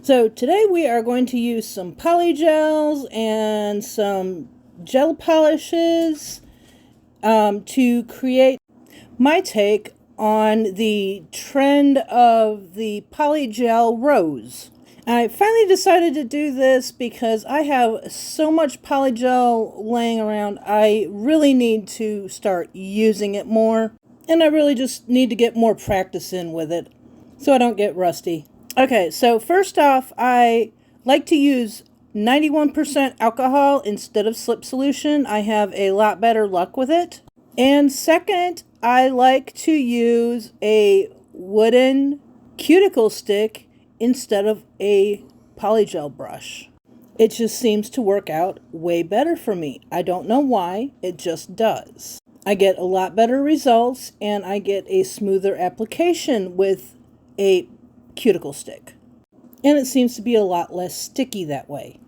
So today we are going to use some polygels and some gel polishes to create my take on the trend of the polygel rose. I finally decided to do this because I have so much polygel laying around. I really need to start using it more, and I really just need to get more practice in with it so I don't get rusty. Okay, so first off, I like to use 91% alcohol instead of slip solution. I have a lot better luck with it. And second, I like to use a wooden cuticle stick instead of a polygel brush. It just seems to work out way better for me. I don't know why, it just does. I get a lot better results and I get a smoother application with a cuticle stick. And it seems to be a lot less sticky that way.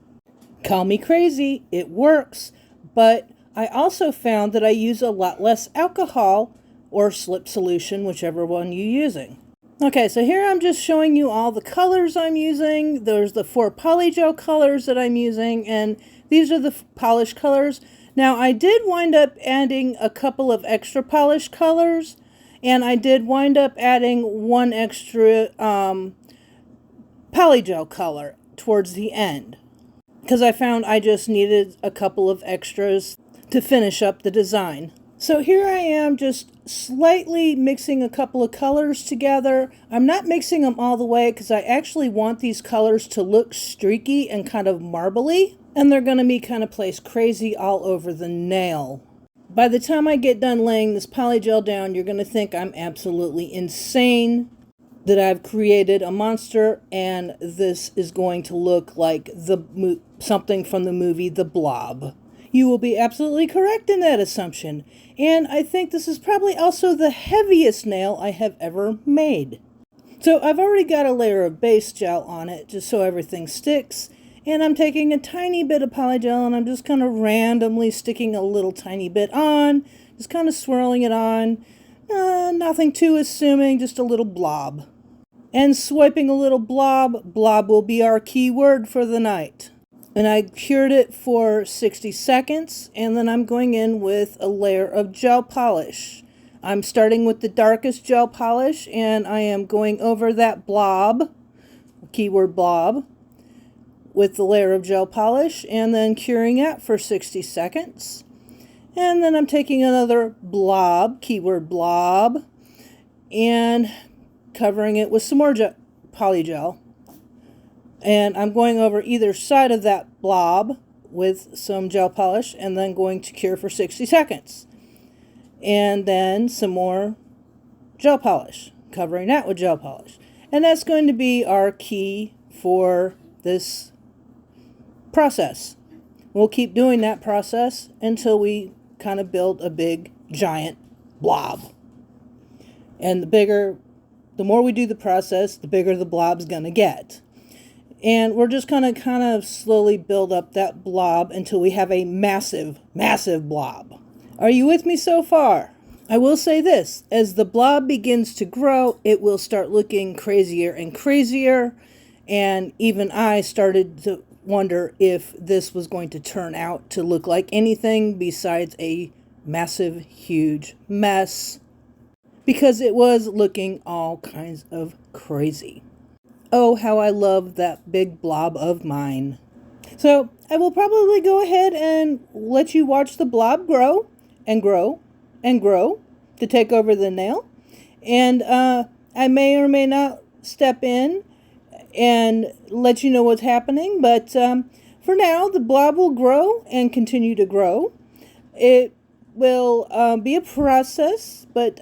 Call me crazy, it works, but I also found that I use a lot less alcohol or slip solution, whichever one you're using. Okay, so here I'm just showing you all the colors I'm using. There's the 4 polygel colors that I'm using, and these are the polish colors. Now, I did wind up adding a couple of extra polish colors, and I did wind up adding one extra polygel color towards the end, because I found I just needed a couple of extras to finish up the design. So here I am just slightly mixing a couple of colors together. I'm not mixing them all the way because I actually want these colors to look streaky and kind of marbly, and they're going to be kind of placed crazy all over the nail. By the time I get done laying this polygel down, you're going to think I'm absolutely insane, that I've created a monster, and this is going to look like something from the movie The Blob. You will be absolutely correct in that assumption, and I think this is probably also the heaviest nail I have ever made. So I've already got a layer of base gel on it just so everything sticks, and I'm taking a tiny bit of polygel and I'm just kind of randomly sticking a little tiny bit on, just kind of swirling it on. Nothing too assuming, just a little blob. And swiping a little blob. Blob will be our key word for the night. And I cured it for 60 seconds, and then I'm going in with a layer of gel polish. I'm starting with the darkest gel polish, and I am going over that blob, keyword blob, with the layer of gel polish, and then curing it for 60 seconds. And then I'm taking another blob, keyword blob, and covering it with some more polygel. And I'm going over either side of that blob with some gel polish and then going to cure for 60 seconds. And then some more gel polish, covering that with gel polish. And that's going to be our key for this process. We'll keep doing that process until we kind of build a big giant blob. And the more we do the process, the bigger the blob's gonna get. And we're just gonna kind of slowly build up that blob until we have a massive, massive blob. Are you with me so far? I will say this, as the blob begins to grow, it will start looking crazier and crazier. And even I started to wonder if this was going to turn out to look like anything besides a massive, huge mess, because it was looking all kinds of crazy. Oh, how I love that big blob of mine. So I will probably go ahead and let you watch the blob grow and grow and grow to take over the nail. And I may or may not step in and let you know what's happening. But for now, the blob will grow and continue to grow. It will be a process, but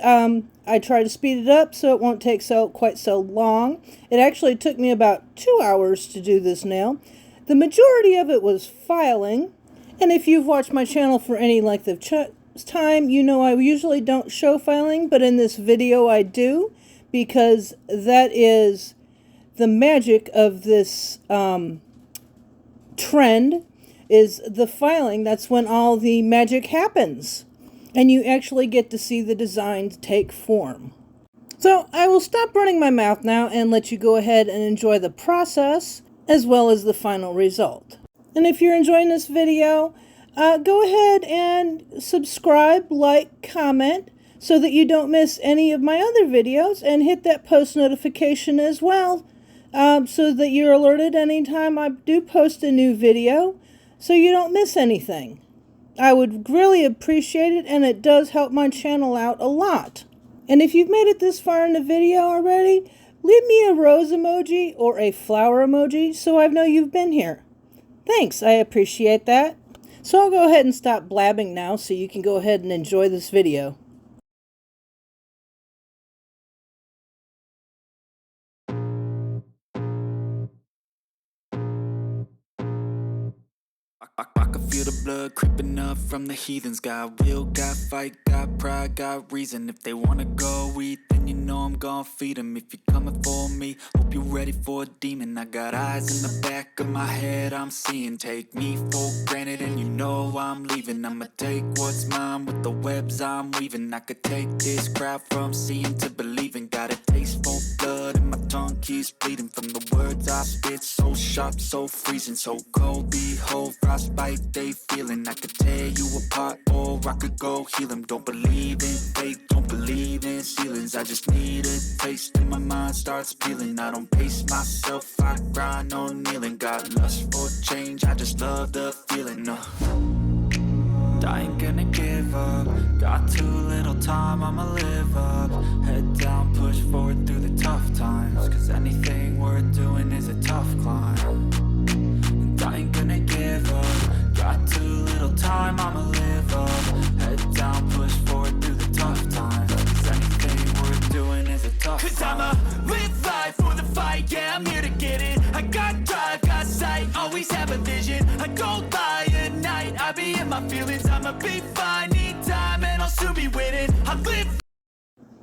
I try to speed it up so it won't take quite so long. It actually took me about 2 hours to do this nail. The majority of it was filing, and if you've watched my channel for any length of time, you know I usually don't show filing, but in this video I do, because that is the magic of this trend, is the filing. That's when all the magic happens, and you actually get to see the designs take form. So I will stop running my mouth now and let you go ahead and enjoy the process. as well as the final result. And if you're enjoying this video, go ahead and subscribe, like, comment, so that you don't miss any of my other videos, and hit that post notification as well, so that you're alerted anytime I do post a new video, so you don't miss anything. I would really appreciate it, and it does help my channel out a lot. And if you've made it this far in the video already, leave me a rose emoji or a flower emoji so I know you've been here. Thanks, I appreciate that. So I'll go ahead and stop blabbing now so you can go ahead and enjoy this video. I can feel the blood creeping up from the heathens. Got will, got fight, got pride, got reason. If they wanna go eat, then you know I'm gonna feed them. If you're coming for me, hope you're ready for a demon. I got eyes in the back of my head, I'm seeing. Take me for granted and you know I'm leaving. I'ma take what's mine with the webs I'm weaving. I could take this crowd from seeing to believing. Got a taste for blood and my tongue keeps bleeding. From the words I spit, so sharp, so freezing. So cold, behold, frostbite they feeling. I could tear you apart or I could go heal them. Don't believe in fate, don't believe in ceilings. I just need a taste and my mind starts peeling. I don't pace myself, I grind on kneeling. Got lust for change, I just love the feeling. I ain't gonna give up. Got too little time, I'ma live up. Head down, push forward through the tough times. Cause anything worth doing is a tough climb. And I ain't gonna give up. Got too little time, I'ma live up. Head down, push forward through the tough times. Cause anything worth doing is a tough climb. Cause I'ma live life for the fight, yeah, I'm here to get it. I got drive, got sight, always have a vision. I don't lie at night, I be in my feelings. I'ma be fine, need time, and I'll soon be winning. I live.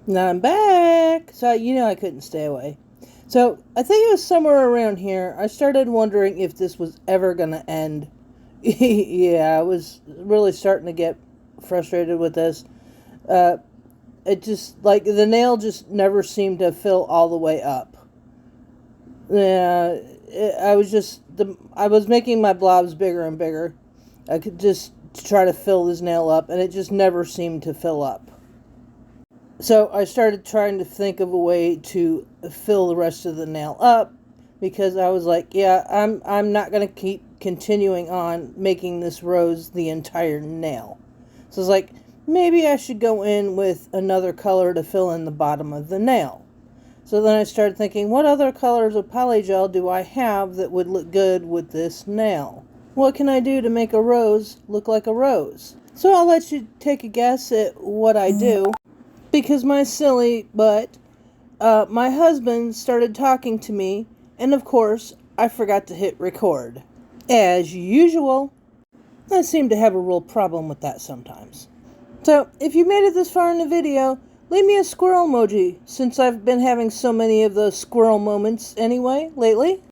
Now I'm back! So, you know I couldn't stay away. So, I think it was somewhere around here, I started wondering if this was ever gonna end. Yeah, I was really starting to get frustrated with this. It just, like, the nail just never seemed to fill all the way up. Yeah, I was making my blobs bigger and bigger. I could just try to fill this nail up, and it just never seemed to fill up. So I started trying to think of a way to fill the rest of the nail up, because I was like, yeah, I'm not going to keep continuing on making this rose the entire nail. So I was like, maybe I should go in with another color to fill in the bottom of the nail. So then I started thinking, what other colors of polygel do I have that would look good with this nail? What can I do to make a rose look like a rose? So I'll let you take a guess at what I do. Because my silly butt, my husband started talking to me, and of course, I forgot to hit record. As usual. I seem to have a real problem with that sometimes. So, if you made it this far in the video, leave me a squirrel emoji, since I've been having so many of those squirrel moments anyway, lately.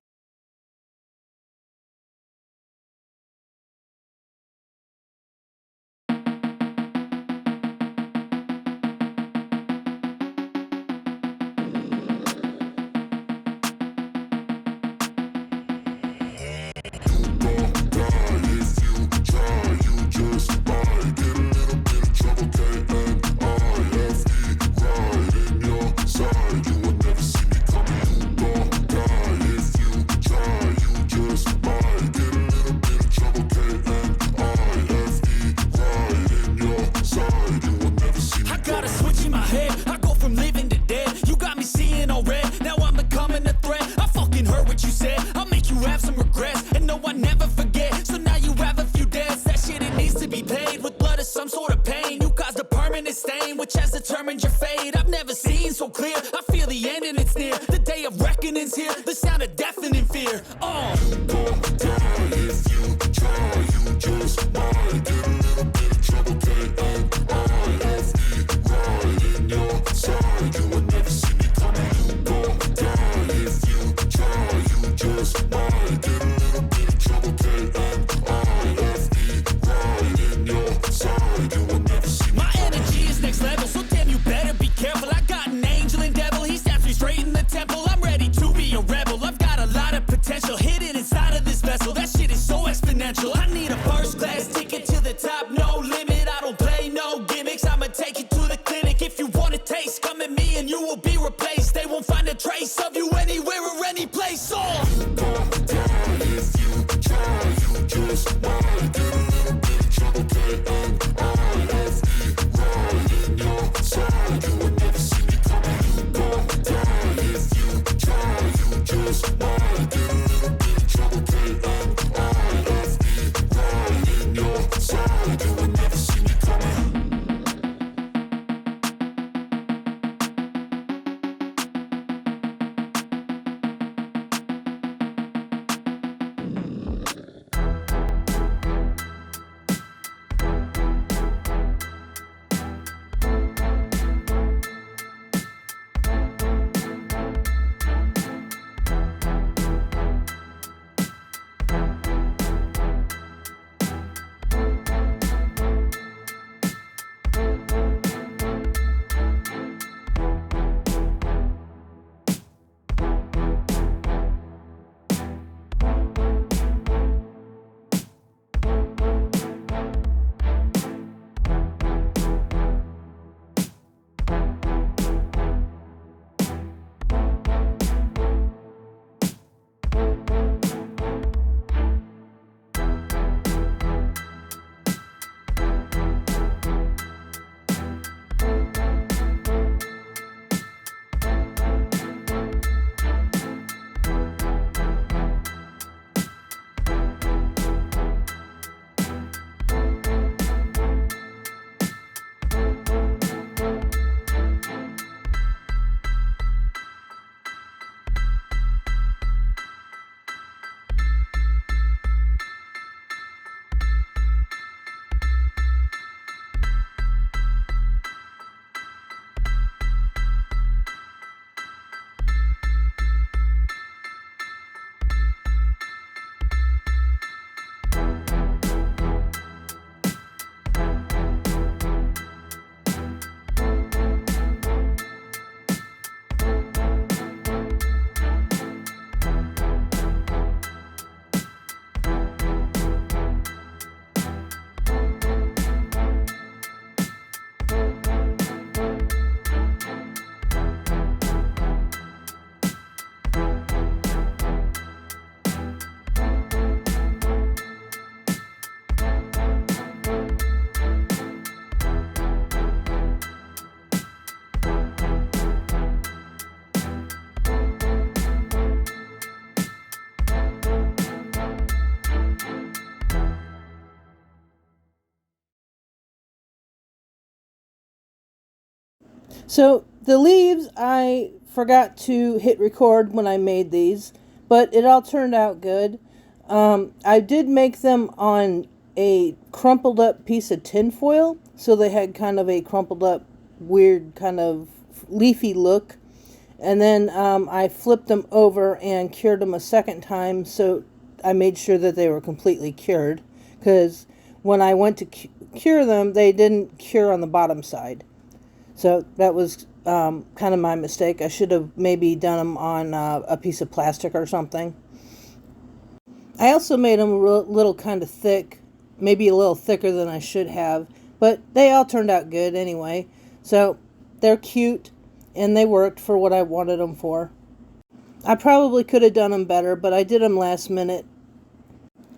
Which has determined your fate. I've never seen so clear. I feel the end and it's near. The day of reckoning's here. The sound of deafening fear. You gon' die if you try. You just might get a little bit of trouble. K-N-I-F-E right in your side. You will never see me coming. You gon' die if you try. You just might get a little bit of trouble. K-N-I-F-E right in your side. You will never see me. My energy is next level, so damn you better be careful. I got an angel and devil, he snaps me straight in the temple. I'm ready to be a rebel, I've got a lot So the leaves, I forgot to hit record when I made these, but it all turned out good. I did make them on a crumpled up piece of tin foil, so they had kind of a crumpled up, weird kind of leafy look. And then I flipped them over and cured them a second time, so I made sure that they were completely cured, because when I went to cure them, they didn't cure on the bottom side. So that was kind of my mistake. I should have maybe done them on a piece of plastic or something. I also made them a little kind of thick, maybe a little thicker than I should have, but they all turned out good anyway. So they're cute, and they worked for what I wanted them for. I probably could have done them better, but I did them last minute.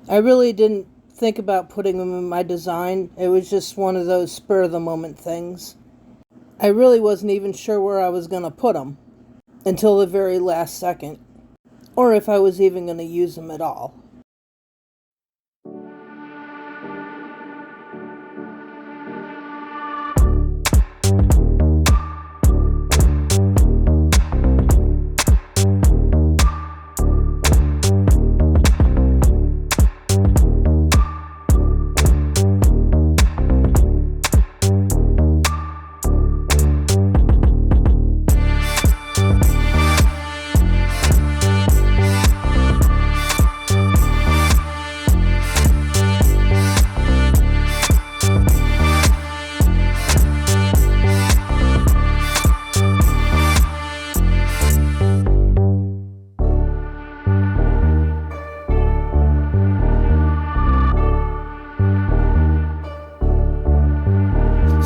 I really didn't think about putting them in my design. It was just one of those spur of the moment things. I really wasn't even sure where I was going to put them until the very last second, or if I was even going to use them at all.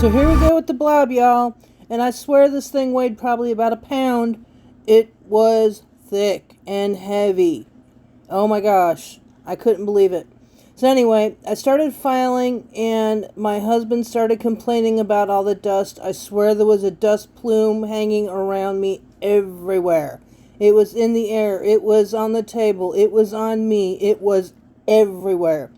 So here we go with the blob, y'all. And I swear this thing weighed probably about a pound. It was thick and heavy. Oh my gosh. I couldn't believe it. So anyway, I started filing, and my husband started complaining about all the dust. I swear there was a dust plume hanging around me everywhere. It was in the air. It was on the table. It was on me. It was everywhere.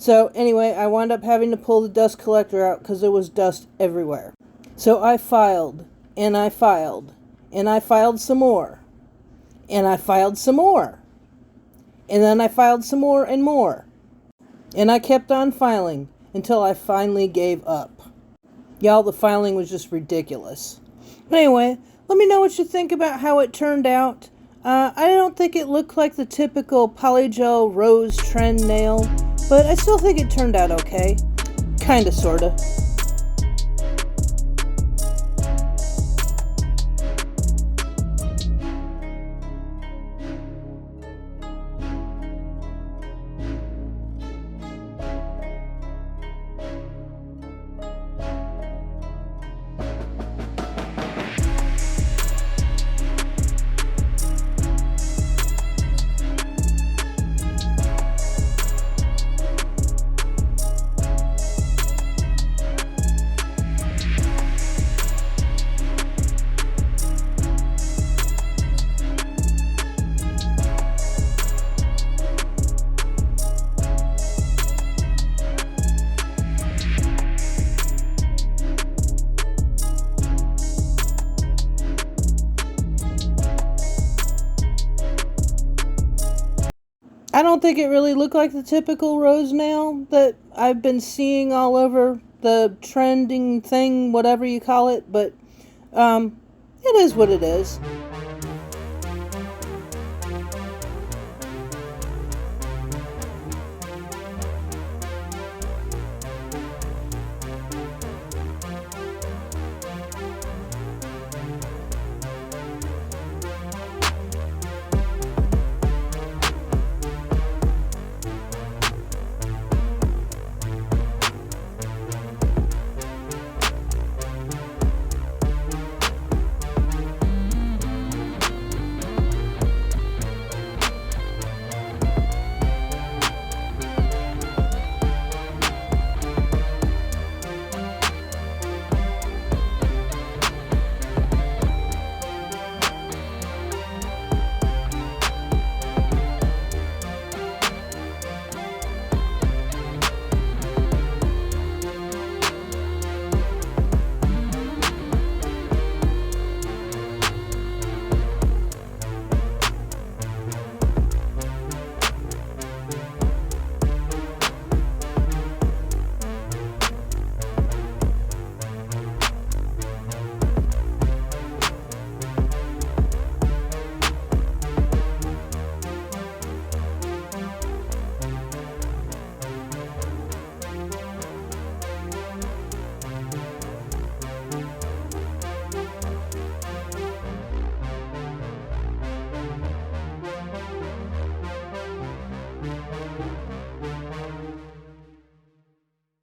So anyway, I wound up having to pull the dust collector out because there was dust everywhere. So I filed, and I filed, and I filed some more, and I filed some more, and then I filed some more and more. And I kept on filing until I finally gave up. Y'all, the filing was just ridiculous. But anyway, let me know what you think about how it turned out. I don't think it looked like the typical Polygel rose trend nail, but I still think it turned out okay. Kinda, sorta. I don't think it really looked like the typical rose nail that I've been seeing all over the trending thing, whatever you call it, but it is what it is.